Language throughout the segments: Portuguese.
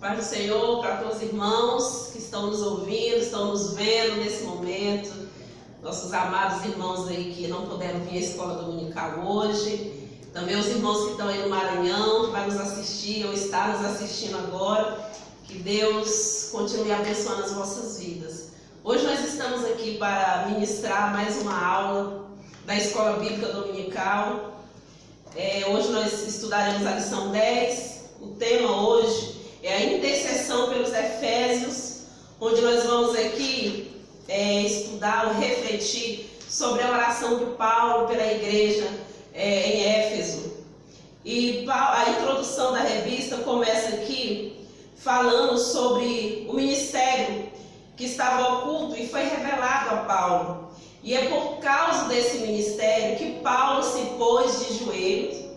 Paz do Senhor para todos os irmãos que estão nos ouvindo, estão nos vendo nesse momento. Nossos amados irmãos aí que não puderam vir à escola dominical hoje. Também os irmãos que estão aí no Maranhão, que vão nos assistir ou estão nos assistindo agora. Que Deus continue abençoando as vossas vidas. Hoje nós estamos aqui para ministrar mais uma aula da Escola Bíblica Dominical. Hoje nós estudaremos a lição 10. O tema hoje é a intercessão pelos Efésios, onde nós vamos aqui estudar ou refletir sobre a oração de Paulo pela igreja em Éfeso. E a introdução da revista começa aqui falando sobre o ministério que estava oculto e foi revelado a Paulo. E é por causa desse ministério que Paulo se pôs de joelhos,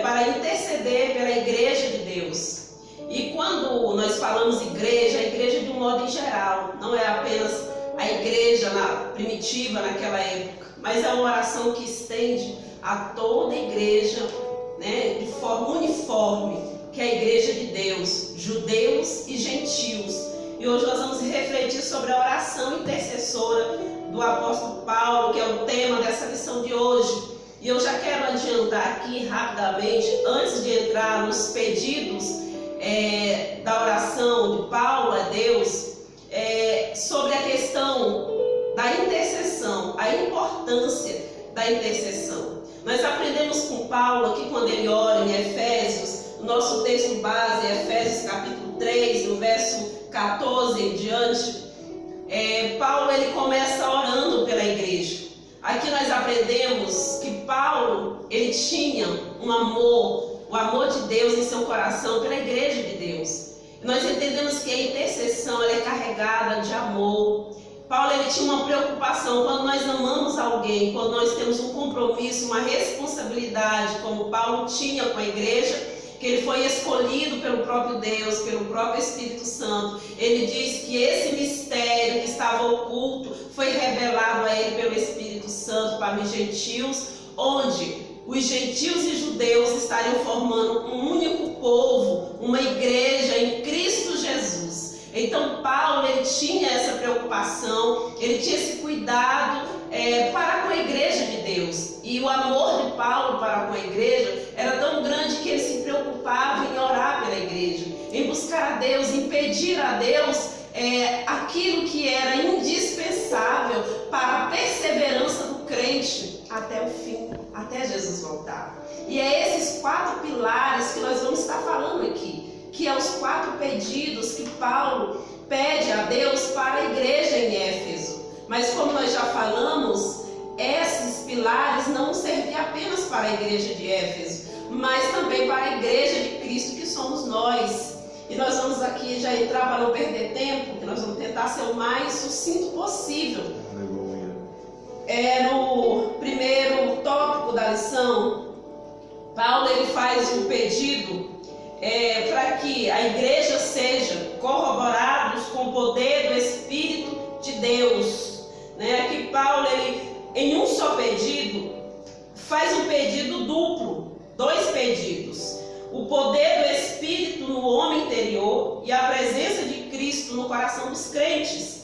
para interceder pela igreja de Deus. E quando nós falamos igreja, a igreja de um modo em geral, não é apenas a igreja primitiva naquela época, mas é uma oração que estende a toda a igreja, de forma uniforme, que é a igreja de Deus, judeus e gentios. E hoje nós vamos refletir sobre a oração intercessora do apóstolo Paulo, que é o tema dessa lição de hoje. E eu já quero adiantar aqui rapidamente, antes de entrar nos pedidos da oração de Paulo a Deus, sobre a questão da intercessão, a importância da intercessão. Nós aprendemos com Paulo aqui quando ele ora em Efésios, o nosso texto base é Efésios capítulo 3, no verso 14 em diante. Paulo ele começa orando pela igreja. Aqui nós aprendemos que Paulo ele tinha um amor, o amor de Deus em seu coração pela igreja de Deus. E nós entendemos que a intercessão ela é carregada de amor. Paulo ele tinha uma preocupação quando nós amamos alguém, quando nós temos um compromisso, uma responsabilidade, como Paulo tinha com a igreja, que ele foi escolhido pelo próprio Deus, pelo próprio Espírito Santo. Ele diz que esse mistério que estava oculto foi revelado a ele pelo Espírito Santo para os gentios, onde os gentios e judeus estariam formando um único povo, uma igreja em Cristo Jesus. Então Paulo ele tinha essa preocupação, ele tinha esse cuidado para com a igreja de Deus. E o amor de Paulo para com a igreja era tão grande que ele se preocupava em orar pela igreja, em buscar a Deus, em pedir a Deus aquilo que era indispensável para a perseverança do crente até o fim, até Jesus voltar. E é esses 4 pilares que nós vamos estar falando aqui, que é os 4 pedidos que Paulo pede a Deus para a igreja em Éfeso. Mas como nós já falamos, esses pilares não serviam apenas para a igreja de Éfeso, mas também para a igreja de Cristo, que somos nós. E nós vamos aqui já entrar para não perder tempo, que nós vamos tentar ser o mais sucinto possível. No primeiro tópico da lição, Paulo ele faz um pedido para que a igreja seja corroborados com o poder do Espírito de Deus. Aqui Paulo ele, em um só pedido, faz um pedido duplo, 2 pedidos. O poder do Espírito no homem interior e a presença de Cristo no coração dos crentes.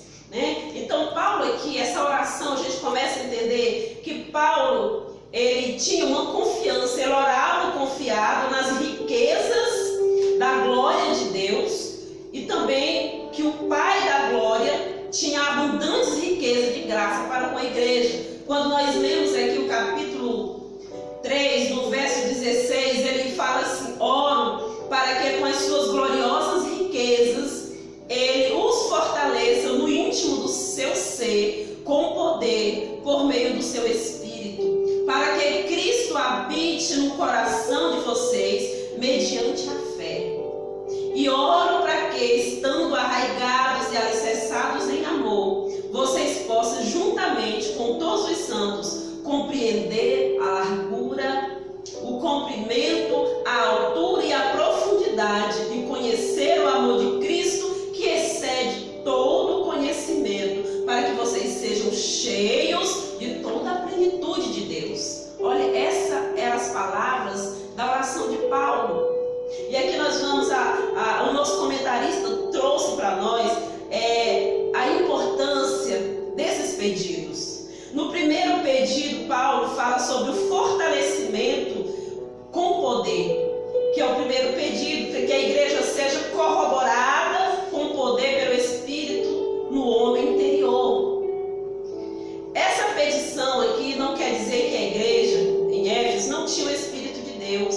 Então Paulo aqui, essa oração, a gente começa a entender que Paulo ele tinha uma confiança, ele orava confiado nas riquezas da glória de Deus e também que o Pai da glória tinha abundantes riquezas de graça para com a igreja. Quando nós lemos aqui o capítulo 3, no verso 16, ele fala assim: oro para que com as suas gloriosas riquezas ele os fortaleça no íntimo do seu ser com poder por meio do seu Espírito, para que Cristo habite no coração de vocês mediante a fé. E oro para que, estando arraigados e alicerçados em amor, vocês possam, juntamente com todos os santos, compreender a largura, o comprimento, a altura e a profundidade, e conhecer o amor de Cristo, que excede todo o conhecimento, para que vocês sejam cheios de toda a plenitude de Deus. Olha, essas eram as palavras da oração de Paulo. E aqui pedido, Paulo fala sobre o fortalecimento com poder, que é o primeiro pedido, que a igreja seja corroborada com poder pelo Espírito no homem interior. Essa petição aqui não quer dizer que a igreja em Éfeso não tinha o Espírito de Deus,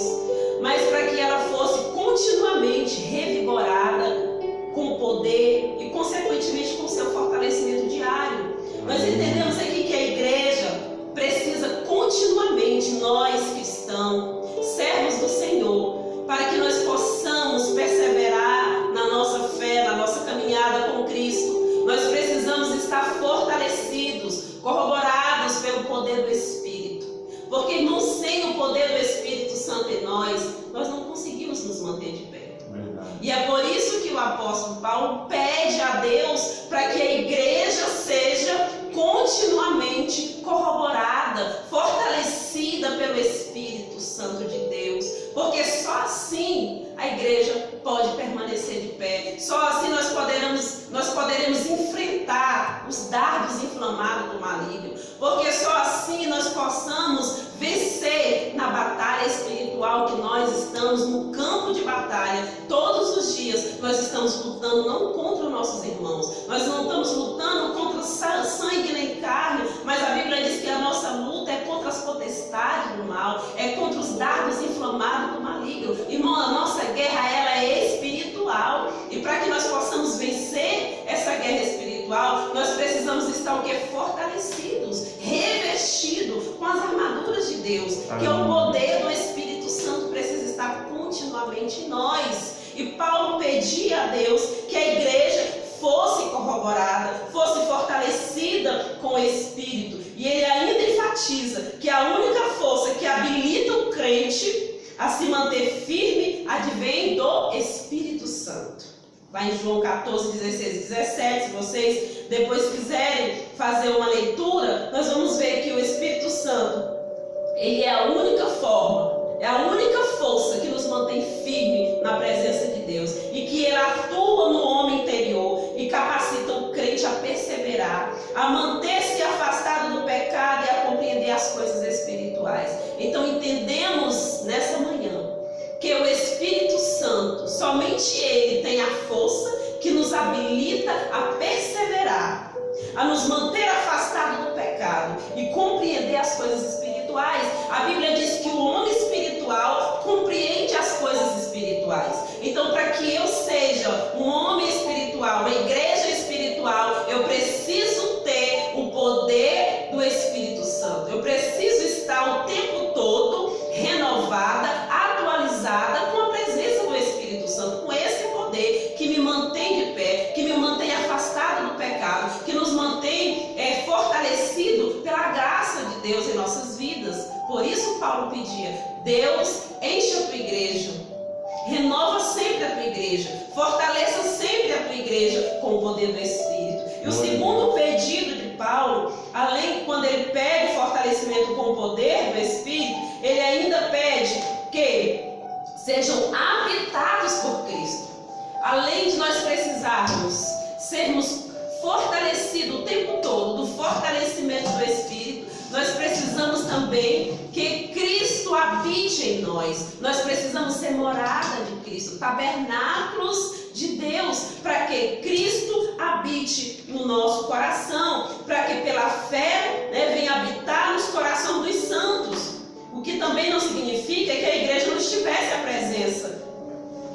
mas para que ela fosse continuamente revigorada com poder e consequentemente com seu fortalecimento diário. Nós entendemos aqui que a igreja precisa continuamente, nós cristãos, servos do Senhor, para que nós possamos perseverar na nossa fé, na nossa caminhada com Cristo. Nós precisamos estar fortalecidos, corroborados pelo poder do Espírito. Porque, irmãos, sem o poder do Espírito Santo em nós não conseguimos nos manter de pé. E é por isso que o apóstolo Paulo pede a Deus para que a igreja seja continuamente corroborada, fortalecida pelo Espírito Santo de Deus, porque só assim a igreja pode permanecer de pé. Só assim nós poderemos enfrentar os dardos inflamados do maligno, porque só assim nós possamos vencer na batalha espiritual que nós estamos no campo de batalha. Todos os dias nós estamos lutando não contra os nossos irmãos, nós não estamos lutando contra sangue nem carne, mas a Bíblia diz que a nossa luta é contra as potestades do mal, é contra os dardos inflamados do maligno. Irmão, a nossa guerra ela é espiritual, e para que nós possamos vencer essa guerra espiritual, nós precisamos estar o que? Fortalecidos, revestidos com as armaduras de Deus, que é o poder do Espírito Santo precisa estar continuamente em nós. E Paulo pedia a Deus que a igreja fosse corroborada, fosse fortalecida com o Espírito. E ele ainda enfatiza que a única força que habilita o crente a se manter firme advém do Espírito Santo. Vai em João 14, 16 e 17, se vocês depois quiserem fazer uma leitura, nós vamos ver que o Espírito Santo, ele é a única forma, é a única força que nos mantém firme na presença de Deus, e que ele atua no homem interior e capacita o crente a perseverar, a manter-se afastado do pecado e a compreender as coisas espirituais. Então entendemos nessa manhã que o Espírito Santo, somente ele tem a força que nos habilita a perseverar, a nos manter afastados do pecado e compreender as coisas espirituais. A Bíblia diz que o homem espiritual compreende as coisas espirituais. Então, para que eu seja um homem espiritual, uma igreja espiritual, eu preciso ter o poder do Espírito Santo. Eu preciso estar o tempo todo renovada, atualizada com a presença do Espírito Santo, com esse poder que me mantém de pé, que me mantém afastado do pecado, que nos mantém fortalecido pela graça de Deus em nossas vidas. Por isso Paulo pedia: Deus, enche a tua igreja, renova sempre a tua igreja, fortaleça sempre a tua igreja com o poder do Espírito. E o segundo pedido de Paulo, além quando ele pede fortalecimento com o poder do Espírito, ele ainda pede que sejam habitados por Cristo. Além de nós precisarmos sermos fortalecidos o tempo todo do fortalecimento do Espírito, nós precisamos também que Cristo habite em nós. Nós precisamos ser morada de Cristo, tabernáculos de Deus, para que Cristo habite no nosso coração, para que pela fé venha habitar nos corações dos santos. O que também não significa que a igreja não estivesse à presença,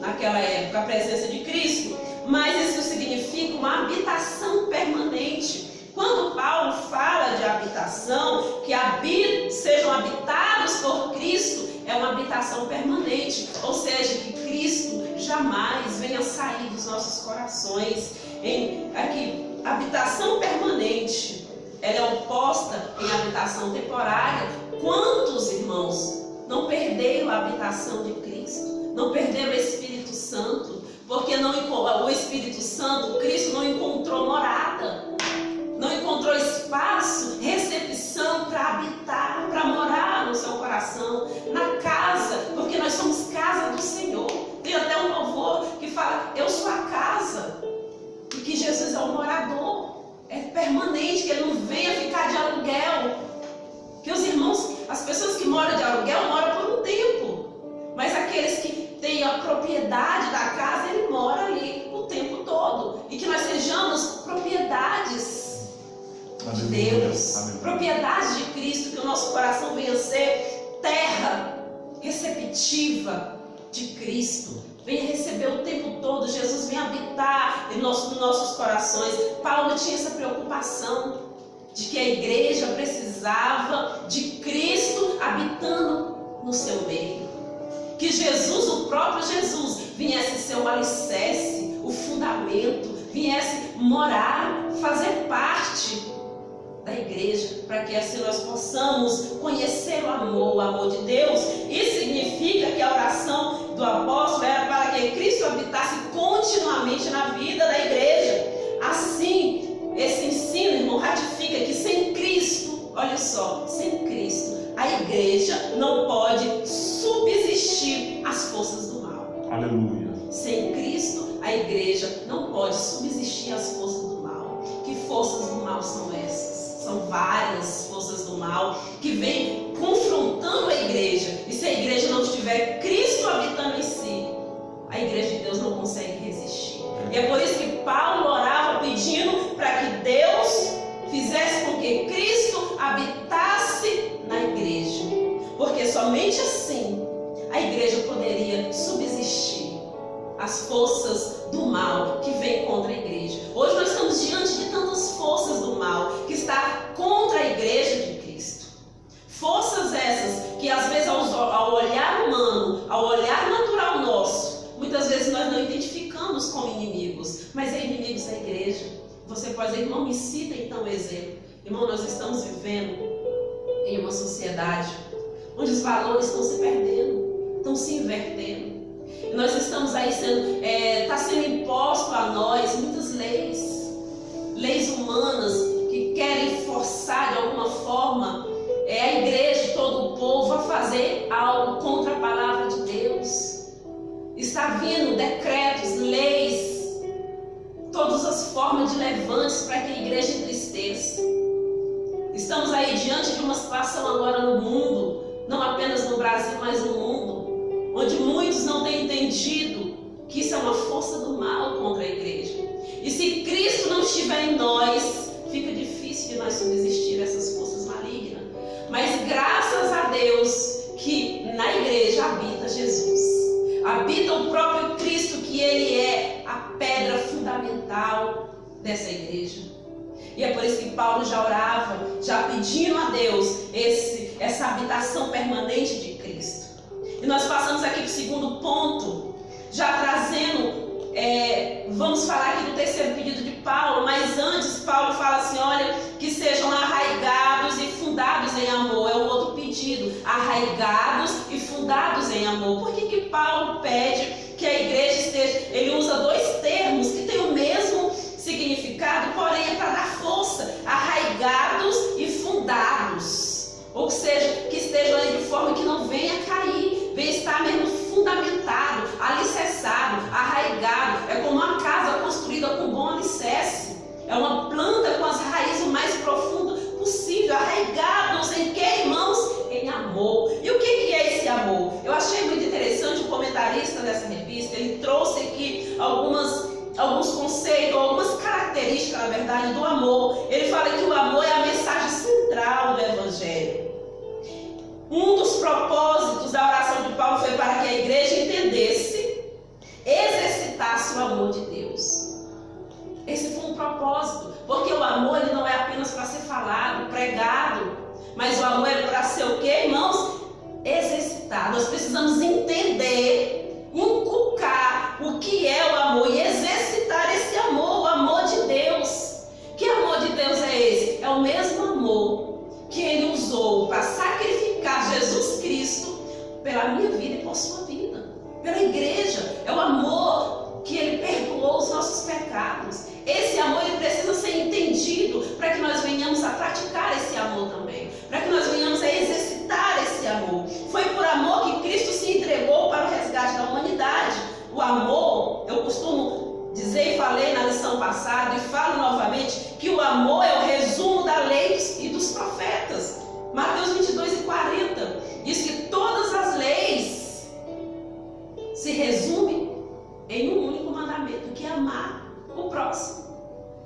naquela época, a presença de Cristo, mas isso significa uma habitação permanente. Quando Paulo fala de habitação, que sejam habitados por Cristo, é uma habitação permanente, ou seja, que Cristo jamais venha sair dos nossos corações. Aqui, habitação permanente, ela é oposta em habitação temporária. Quantos irmãos não perderam a habitação de Cristo? Não perderam o Espírito Santo? Porque o Espírito Santo, Cristo não encontrou morada, não encontrou espaço, recepção para habitar, para morar no seu coração, na casa, porque nós somos casa do Senhor. Tem até um louvor que fala: eu sou a casa, e que Jesus é o morador, é permanente, que ele não venha ficar de aluguel. Que os irmãos, as pessoas que moram de aluguel moram por um tempo, mas aqueles que têm a propriedade da casa, ele mora ali o tempo todo. E que nós sejamos propriedades de Deus, propriedades de Cristo, que o nosso coração venha ser terra receptiva de Cristo. Venha receber o tempo todo, Jesus vem habitar nos nossos corações. Paulo tinha essa preocupação de que a igreja precisava de Cristo habitando no seu meio. Que Jesus, o próprio Jesus, viesse ser o alicerce, o fundamento, viesse morar, fazer parte da igreja, para que assim nós possamos conhecer o amor de Deus. Isso significa que a oração do apóstolo era para que Cristo habitasse continuamente na vida da igreja. Assim, esse ensino, irmão, ratifica que sem Cristo, olha só, sem Cristo, a igreja não pode subsistir às forças do mal. Aleluia. Sem Cristo, a igreja não pode subsistir às forças do mal. Que forças do mal são essas? São várias forças do mal que vêm confrontando a igreja. E se a igreja não tiver Cristo habitando em si, a igreja de Deus não consegue resistir. E é por isso que Paulo orava pedindo para que Deus fizesse com que Cristo habitasse na igreja. Porque somente assim a igreja poderia subsistir às forças do mal que vem contra a igreja. Hoje nós estamos diante de tantas forças do mal que está contra a igreja de Cristo. Forças essas que às vezes ao olhar humano, ao olhar natural nosso, muitas vezes nós não identificamos como inimigos, mas é inimigos da igreja. Você pode dizer, irmão, me cita então o exemplo. Irmão, nós estamos vivendo em uma sociedade onde os valores estão se perdendo, estão se invertendo. E nós estamos aí está sendo imposto a nós muitas leis humanas que querem forçar de alguma forma a igreja, todo o povo a fazer algo contra a palavra de Deus. Está vindo decretos, leis, todas as formas de levantes para que a igreja entristeça. Estamos aí diante de uma situação agora no mundo, não apenas no Brasil, mas no mundo, onde muitos não têm entendido que isso é uma força do mal contra a igreja. E se Cristo não estiver em nós, fica difícil de nós subsistir essas forças malignas. Mas graças a Deus que na igreja habita Jesus, habita o próprio Cristo, que Ele é a pedra fundamental dessa igreja. E é por isso que Paulo já orava, já pedindo a Deus essa habitação permanente de Cristo. E nós passamos aqui para o segundo ponto, já trazendo, vamos falar aqui do terceiro pedido de Paulo, mas antes Paulo fala assim, olha, que sejam arraigados e fundados em amor. É um outro pedido, arraigados e fundados em amor. Por que Paulo pede que a igreja esteja, ele usa dois termos que têm o mesmo significado, porém é para dar força, arraigados e fundados, ou seja, que estejam aí de forma que não venha cair, venha estar mesmo fundamentado, alicerçado, arraigado. É como uma casa construída com bom alicerce, é uma planta com as raízes o mais profundas possível, arraigados em que, irmãos? Em amor. E o que é esse amor? Eu achei muito interessante o comentarista dessa revista, ele trouxe aqui alguns conceitos, algumas características, na verdade, do amor. Ele fala que o amor é a mensagem central do Evangelho. Um dos propósitos da oração de Paulo foi para que a igreja entendesse, exercitasse o amor de Deus. Esse foi um propósito, porque o amor ele não é apenas para ser falado, pregado, mas o amor é para ser o quê, irmãos? Exercitar. Nós precisamos entender, inculcar o que é o amor e exercitar esse amor, o amor de Deus. Que amor de Deus é esse? É o mesmo amor que Ele usou para sacrificar Jesus Cristo pela minha vida e por sua vida, pela igreja. É o amor que Ele perdoou os nossos pecados. Esse amor ele precisa ser entendido para que nós venhamos a praticar esse amor também, para que nós venhamos a exercitar esse amor. Foi por amor que Cristo se entregou para o resgate da humanidade. O amor, eu costumo dizer e falei na lição passada e falo novamente, que o amor é o resumo da lei e dos profetas. Mateus 22:40 diz que todas as leis se resumem em um único mandamento, que é amar o próximo.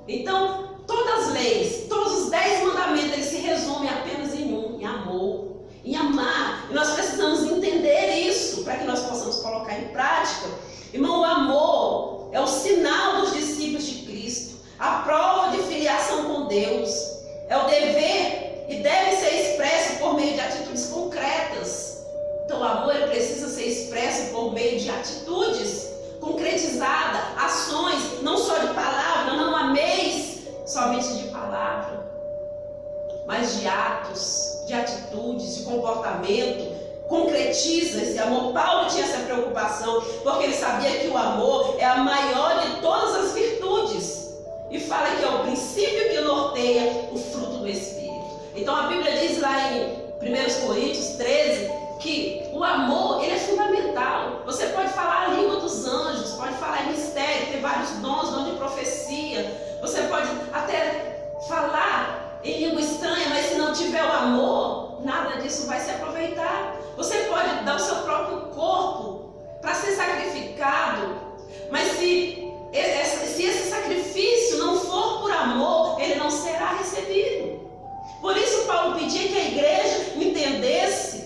Então, todas as leis, todos os 10 mandamentos, eles se resumem apenas em um, em amor, em amar. E nós precisamos entender isso para que nós possamos colocar em prática. Irmão, o amor é o sinal dos discípulos de Cristo, a prova de filiação com Deus, é o dever e deve ser expresso por meio de atitudes concretas. Então, o amor precisa ser expresso por meio de atitudes concretizadas, ações, não só de palavra, não ameis somente de palavra, mas de atos, de atitudes, de comportamento. Concretiza esse amor. Paulo tinha essa preocupação, porque ele sabia que o amor é a maior de todas as virtudes, e fala que é o princípio que norteia o fruto do Espírito. Então a Bíblia diz lá em 1 Coríntios 13 que o amor, ele é fundamental. Você pode falar a língua dos anjos, pode falar em mistério, ter vários dom de profecia, você pode até falar em língua estranha, mas se não tiver o amor, nada disso vai se aproveitar. Você pode dar o seu próprio corpo para ser sacrificado, mas se esse sacrifício não for por amor, ele não será recebido. Por isso Paulo pedia que a igreja entendesse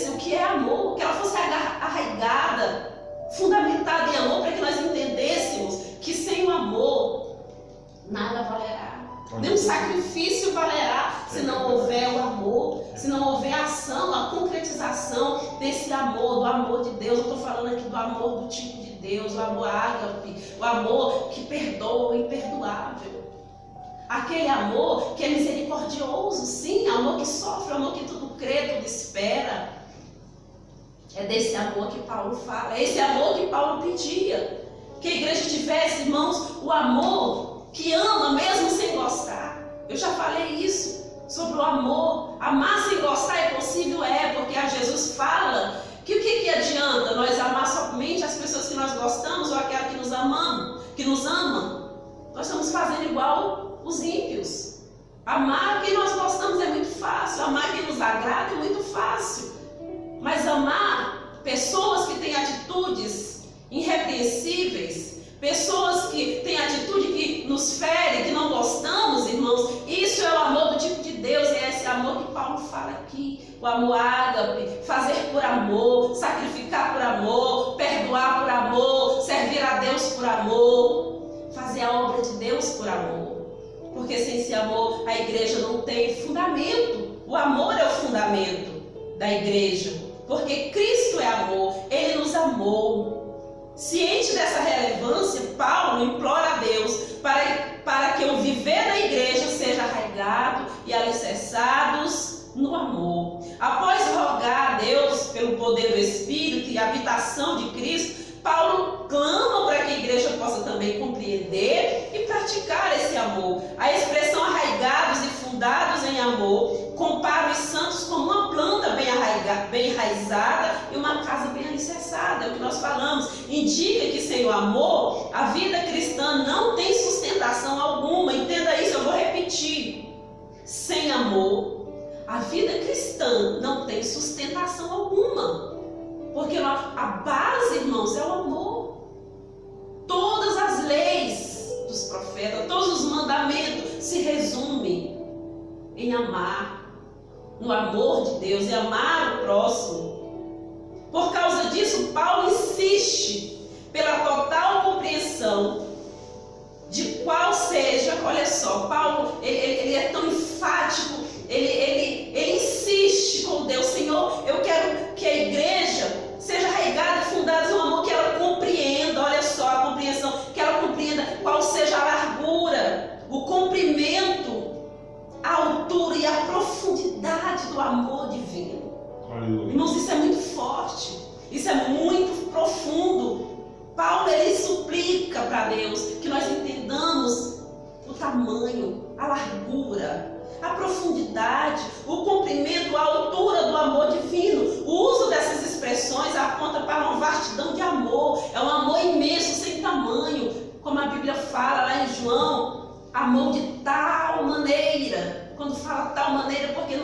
o que é amor, que ela fosse arraigada, fundamentada em amor, para que nós entendêssemos que sem o amor nada valerá. Nenhum sacrifício valerá se não houver o amor, se não houver a ação, a concretização desse amor, do amor de Deus. Eu estou falando aqui do amor do tipo de Deus, o amor ágape, o amor que perdoa, o imperdoável. Aquele amor que é misericordioso, sim, amor que sofre, amor que tudo crê, tudo espera. É desse amor que Paulo fala, é esse amor que Paulo pedia. Que a igreja tivesse, irmãos, o amor que ama mesmo sem gostar. Eu já falei isso sobre o amor. Amar sem gostar é possível? É, porque a Jesus fala que o que adianta nós amar somente as pessoas que nós gostamos ou aquela que nos amamos, que nos ama? Nós estamos fazendo igual os ímpios. Amar quem nós gostamos é muito fácil, amar quem nos agrada é muito fácil. Mas amar pessoas que têm atitudes irrepreensíveis, pessoas que têm atitude que nos fere, que não gostamos, irmãos, isso é o amor do tipo de Deus, e é esse amor que Paulo fala aqui, o amor ágape, fazer por amor, sacrificar por amor, perdoar por amor, servir a Deus por amor, fazer a obra de Deus por amor, porque sem esse amor a igreja não tem fundamento. O amor é o fundamento da igreja, porque Cristo é amor, Ele nos amou. Ciente dessa relevância, Paulo implora a Deus para que o viver na igreja seja arraigado e alicerçados no amor. Após rogar a Deus pelo poder do Espírito e a habitação de Cristo, Paulo clama para que a igreja possa também compreender e praticar esse amor. A expressão arraigados e fundados em amor compara os santos como uma planta bem enraizada e uma casa bem alicerçada. É o que nós falamos. Indica que sem o amor, a vida cristã não tem sustentação alguma. Entenda isso, eu vou repetir. Sem amor, a vida cristã não tem sustentação alguma. Porque a base, irmãos, é o amor. Todas as leis dos profetas, todos os mandamentos se resumem em amar, no amor de Deus, em amar o próximo. Por causa disso, Paulo insiste pela total compreensão de qual seja, olha só, Paulo, ele é tão enfático, ele insiste com Deus, Senhor, eu quero que a igreja seja arraigada e fundada em um amor, que ela compreenda, olha só a compreensão, que ela compreenda qual seja a largura, o comprimento, a altura e a profundidade do amor divino. Aleluia. Irmãos, isso é muito forte, isso é muito profundo. Paulo, ele suplica para Deus que nós entendamos o tamanho, a largura, a profundidade, o comprimento, a altura do amor divino. O uso dessas expressões aponta para uma vastidão de amor. É um amor imenso, sem tamanho. Como a Bíblia fala lá em João, amor de tal maneira. Quando fala tal maneira, porque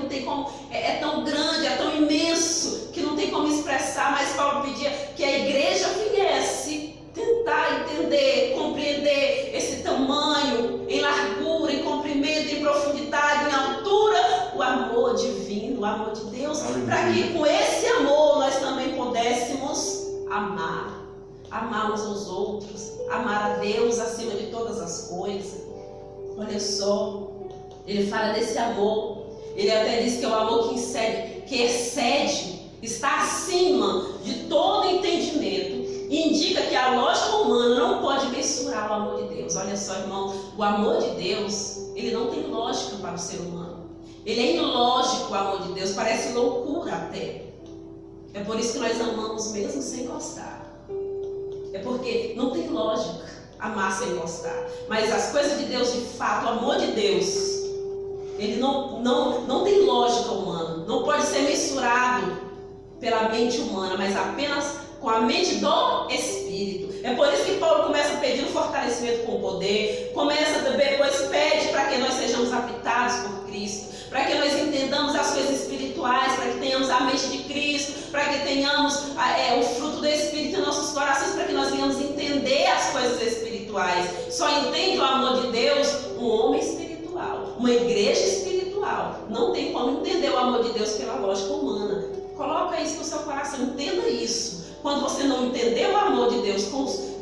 amar. Amar uns aos outros, amar a Deus acima de todas as coisas. Olha só, ele fala desse amor. Ele até diz que é o amor que excede, está acima de todo entendimento. E indica que a lógica humana não pode mensurar o amor de Deus. Olha só, irmão, o amor de Deus, ele não tem lógica para o ser humano. Ele é ilógico, o amor de Deus, parece loucura até. É por isso que nós amamos mesmo sem gostar. É porque não tem lógica amar sem gostar. Mas as coisas de Deus, de fato, o amor de Deus, ele não tem lógica humana. Não pode ser mensurado pela mente humana, mas apenas com a mente do Espírito. É por isso que Paulo começa pedindo fortalecimento com poder. Depois pede para que nós sejamos habitados por Cristo. Para que nós entendamos as coisas espirituais, para que tenhamos a mente de Cristo, para que tenhamos o fruto do Espírito em nossos corações, para que nós venhamos entender as coisas espirituais. Só entende o amor de Deus um homem espiritual, uma igreja espiritual. Não tem como entender o amor de Deus pela lógica humana. Coloca isso no seu coração, entenda isso. Quando você não entender o amor de Deus,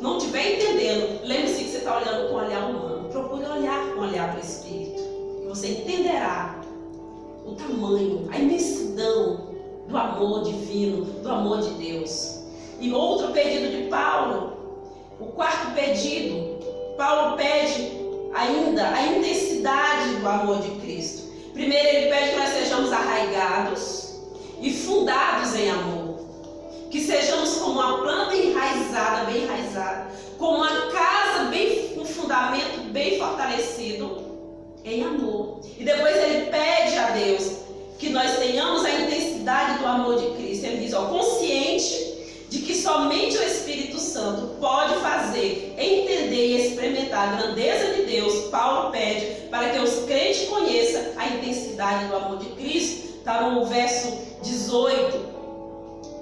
não estiver entendendo, lembre-se que você está olhando com o olhar humano. Procure olhar com o olhar do Espírito. E você entenderá o tamanho, a imensidão do amor divino, do amor de Deus. E outro pedido de Paulo, o quarto pedido, Paulo pede ainda a intensidade do amor de Cristo. Primeiro ele pede que nós sejamos arraigados e fundados em amor. Que sejamos como uma planta enraizada, bem enraizada, como uma casa com fundamento bem fortalecido em amor. E depois ele pede a Deus que nós tenhamos a intensidade do amor de Cristo. Ele diz, consciente de que somente o Espírito Santo pode fazer entender e experimentar a grandeza de Deus. Paulo pede para que os crentes conheçam a intensidade do amor de Cristo. Está no verso 18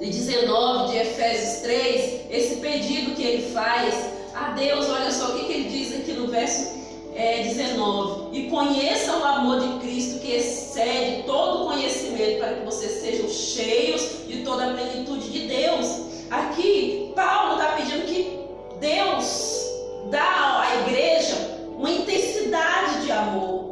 e 19 de Efésios 3, esse pedido que ele faz a Deus. Olha só o que ele diz aqui no verso 19: e conheçam o amor de Cristo que excede todo conhecimento, para que vocês sejam cheios de toda a plenitude de Deus. Aqui Paulo está pedindo que Deus dá à igreja uma intensidade de amor,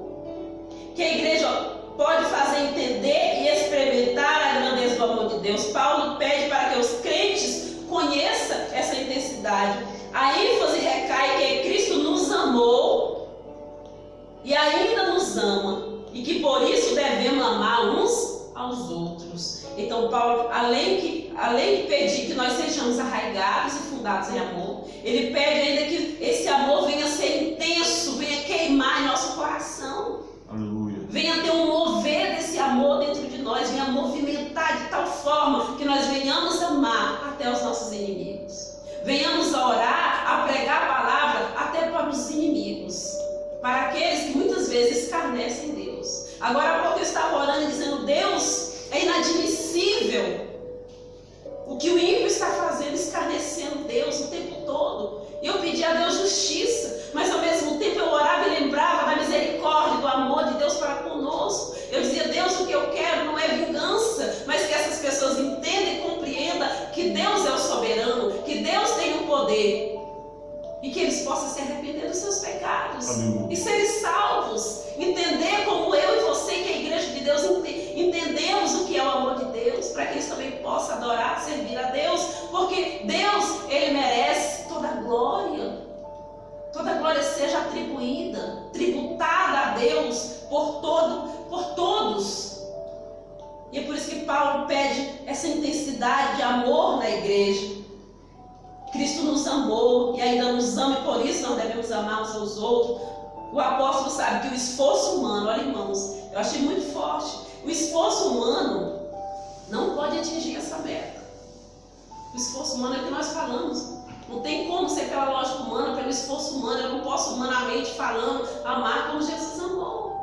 que a igreja pode fazer entender e experimentar a grandeza do amor de Deus. Paulo pede para que os crentes conheçam essa intensidade. A ênfase recai que Cristo nos amou e ainda nos ama, e que por isso devemos amar uns aos outros. Então Paulo, além de pedir que nós sejamos arraigados e fundados em amor, ele pede ainda que esse amor venha ser intenso, venha queimar em nosso coração. Aleluia. Venha ter um mover desse amor dentro de nós, venha movimentar de tal forma que nós venhamos amar até os nossos inimigos. Venhamos a orar, a pregar a palavra até para os inimigos, para aqueles que muitas vezes escarnecem Deus. Agora há pouco eu estava orando e dizendo: Deus, é inadmissível o que o ímpio está fazendo, escarnecendo Deus o tempo todo. E eu pedi a Deus justiça, mas ao mesmo tempo eu orava e lembrava da misericórdia, do amor de Deus para conosco. Eu dizia: Deus, o que eu quero não é vingança, mas que essas pessoas entendam e compreendam que Deus é o soberano, que Deus tem o poder, e que eles possam se arrepender dos seus pecados. Amém. E serem salvos. Entender como eu e você, que é a igreja de Deus, entendemos o que é o amor de Deus, para que eles também possam adorar, servir a Deus, porque Deus, Ele merece toda a glória. Toda a glória seja atribuída, tributada a Deus por todos. E é por isso que Paulo pede essa intensidade de amor na igreja. Cristo nos amou e ainda nos ama, e por isso nós devemos amar uns aos outros. O apóstolo sabe que o esforço humano, olha irmãos, eu achei muito forte, o esforço humano não pode atingir essa meta. O esforço humano é o que nós falamos. Não tem como ser pela lógica humana, pelo esforço humano. Eu não posso humanamente falando amar como Jesus amou.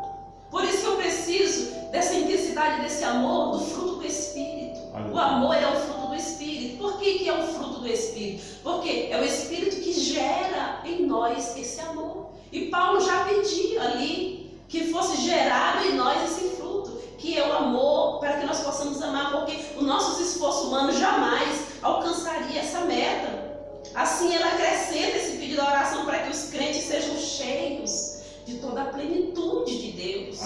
Por isso que eu preciso dessa intensidade, desse amor, do fruto do Espírito. O amor é o fruto do Espírito. Por que é o fruto do Espírito? Porque é o Espírito que gera em nós esse amor. E Paulo já pedia ali que fosse gerado em nós esse fruto, que é o amor, para que nós possamos amar, porque os nossos esforços humanos jamais alcançaria essa meta. Assim ela acrescenta esse pedido da oração para que os crentes sejam cheios de toda a plenitude de Deus,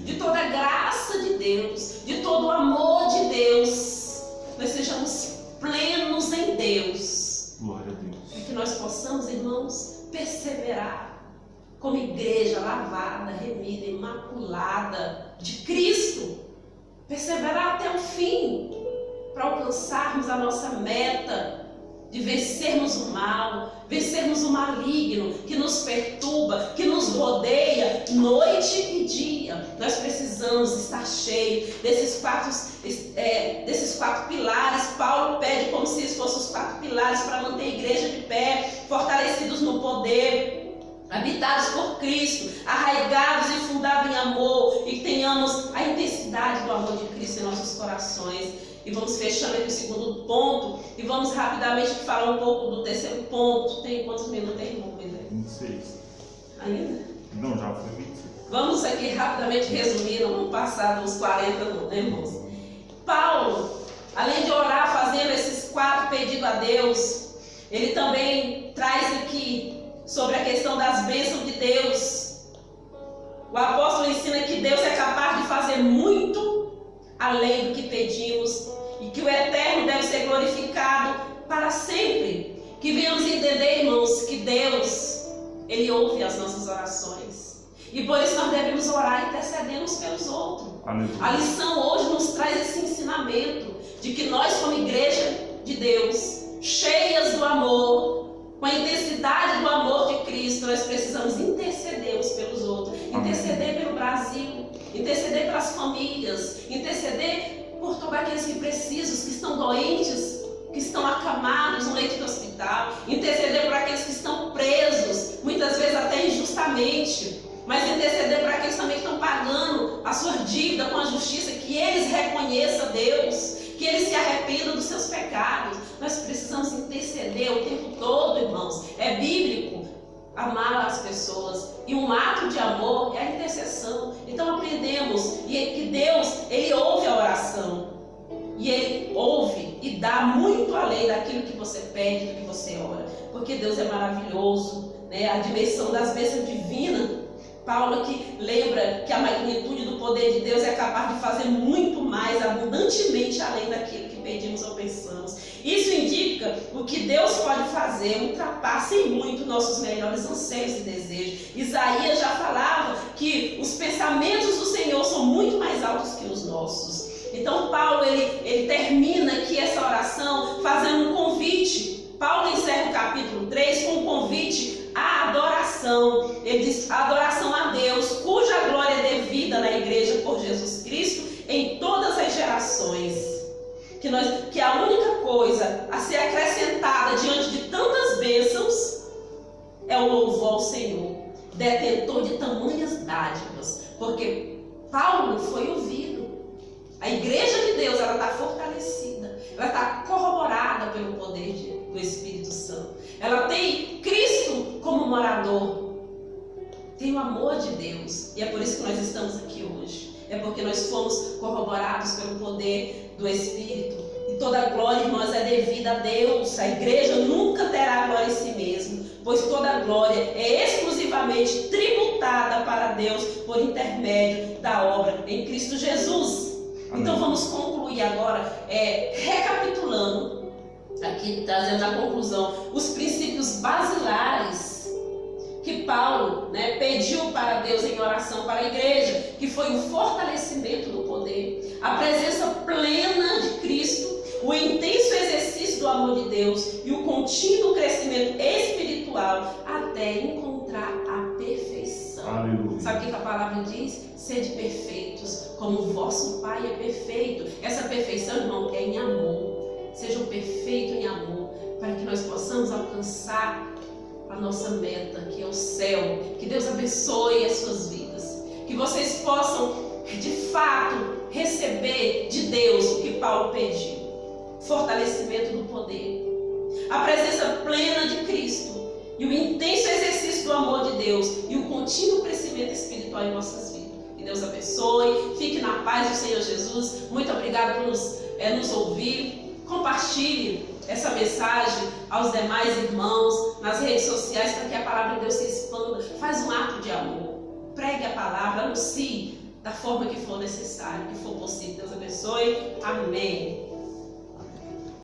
de toda a graça de Deus, de todo o amor de Deus. Nós sejamos plenos em Deus. Glória a Deus. E que nós possamos, irmãos, perseverar como igreja lavada, remida, imaculada de Cristo. Perseverar até o fim para alcançarmos a nossa meta de vencermos o mal, vencermos o maligno que nos perturba, que nos rodeia noite e dia. Nós precisamos estar cheios desses quatro pilares. Paulo pede como se fossem os 4 pilares para manter a igreja de pé, fortalecidos no poder, habitados por Cristo, arraigados e fundados em amor, e que tenhamos a intensidade do amor de Cristo em nossos corações. E vamos fechando aqui o segundo ponto e vamos rapidamente falar um pouco do terceiro ponto. Tem quantos minutos, irmão? 26. Ainda? Não, já foi 26. Vamos aqui rapidamente resumir, não vamos passar dos 40 não, né, irmãos? Paulo, além de orar fazendo esses 4 pedidos a Deus, ele também traz aqui sobre a questão das bênçãos de Deus. O apóstolo ensina que Deus é capaz de fazer muito além do que pedimos, e que o Eterno deve ser glorificado para sempre. Que venhamos entender, irmãos, que Deus, Ele ouve as nossas orações, e por isso nós devemos orar e interceder uns pelos outros. Aleluia. A lição hoje nos traz esse ensinamento de que nós, como igreja de Deus, cheias do amor, com a intensidade do amor de Cristo, nós precisamos interceder uns pelos outros, interceder pelo Brasil, interceder pelas famílias, interceder por todos aqueles que precisam, que estão doentes, que estão acamados no leito do hospital, interceder por aqueles que estão presos, muitas vezes até injustamente, mas interceder por aqueles também que estão pagando a sua dívida com a justiça, que eles reconheçam Deus, que eles se arrependam dos seus pecados. Nós precisamos interceder o tempo todo, irmãos. É bíblico amar as pessoas, e um ato de amor é a intercessão. Então aprendemos que Deus, Ele ouve a oração, e Ele ouve e dá muito além daquilo que você pede, do que você ora, porque Deus é maravilhoso, né? A dimensão das bênçãos divinas. Paulo que lembra que a magnitude do poder de Deus é capaz de fazer muito mais, abundantemente além daquilo que pedimos ou pensamos. Isso indica o que Deus pode fazer, ultrapassa em muito nossos melhores anseios e desejos. Isaías já falava que os pensamentos do Senhor são muito mais altos que os nossos. Então Paulo ele termina aqui essa oração fazendo um convite. Paulo encerra o capítulo 3 com um convite à adoração. Ele diz: adoração a Deus, cuja glória é devida na igreja por Jesus Cristo em todas as gerações. Que a única coisa a ser acrescentada diante de tantas bênçãos é o louvor ao Senhor, detentor de tamanhas dádivas, porque Paulo foi ouvido. A igreja de Deus, ela está fortalecida, ela está corroborada pelo poder do Espírito Santo. Ela tem Cristo como morador, tem o amor de Deus, e é por isso que nós estamos aqui hoje. É porque nós fomos corroborados pelo poder do Espírito. E toda a glória, irmãos, é devida a Deus. A igreja nunca terá glória em si mesma, pois toda a glória é exclusivamente tributada para Deus por intermédio da obra em Cristo Jesus. Amém. Então vamos concluir agora, recapitulando, aqui trazendo a conclusão, os princípios basilares que Paulo, pediu para Deus em oração para a igreja, que foi o fortalecimento do poder, a presença plena de Cristo, o intenso exercício do amor de Deus e o contínuo crescimento espiritual até encontrar a perfeição. Aleluia. Sabe o que a palavra diz? Sede perfeitos, como o vosso Pai é perfeito. Essa perfeição, irmão, é em amor. Sejam perfeitos em amor, para que nós possamos alcançar a nossa meta, que é o céu. Que Deus abençoe as suas vidas, que vocês possam de fato receber de Deus o que Paulo pediu: fortalecimento do poder, a presença plena de Cristo e o intenso exercício do amor de Deus e o contínuo crescimento espiritual em nossas vidas. Que Deus abençoe, fique na paz do Senhor Jesus. Muito obrigado por nos ouvir. Compartilhe essa mensagem aos demais irmãos nas redes sociais para que a palavra de Deus se expanda. Faz um ato de amor. Pregue a palavra, anuncie da forma que for necessário, que for possível. Deus abençoe. Amém.